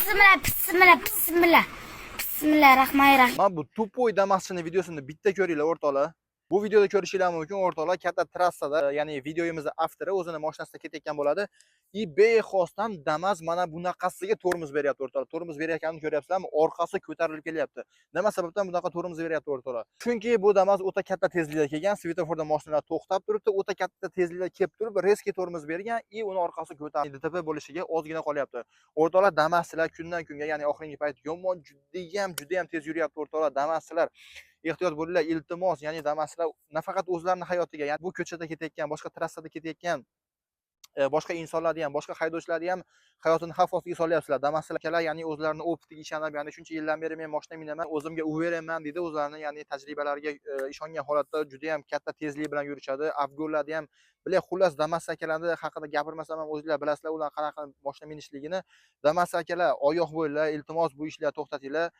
Bismillah, bismillah, bismillah. Bismillahirrahmanirrahim. Mana bu tupoy Damas'ning videosini bitta ko'ringlar o'rtoqlar. Bu videoda ko'rishinglar mumkin o'rtoqlar, katta trassada, ya'ni videoyimizni avtori o'zini mashinasida ketayotgan bo'ladi. Bexosdan Damas mana bunaqasiga tormoz beryapti o'rtoqlar. Tormoz berayotganini ko'ryapsizlarmi? Orqasi ko'tarilib kelyapti. Nima sababdan bunaqa tormoz beryapti o'rtoqlar? Chunki bu Damas o'ta katta tezlikda kelgan, svetoforda mashinalar to'xtab turibdi, o'ta katta tezlikda kelib turib, reski tormoz bergan, uni orqasi ko'tarildi. DTP bo'lishiga ozgina qolyapti. O'rtoqlar, Damaslar kundan kunga, ya'ni oxirgi payt yomon, juda ham tez yuryapti o'rtoqlar. Damaslar ehtiyot bo'linglar, iltimos, ya'ni Damaslar nafaqat o'zlarining hayotiga, ya'ni bu ko'chada ketayotgan, boshqa trassada ketayotgan boshqa insonlarni ham, boshqa haydovchilarni ham hayotini xavf ostiga solyapsizlar. Damaslar akalar, ya'ni o'zlarining optiga ishonib, ya'ni shuncha yildan beri men mashina minaman, o'zimga uveraman deydi, o'zlarining ya'ni tajribalariga ishongan holatda juda ham katta tezlik bilan yurishadi. Avgollarni ham bilay, xullas Damas akalarni haqida gapirmasam ham o'zingizlar bilasizlar, ular qanaqa mashina minishligini. Damas akalar, oyoq bo'linglar, iltimos bu ishlarni to'xtatinglar.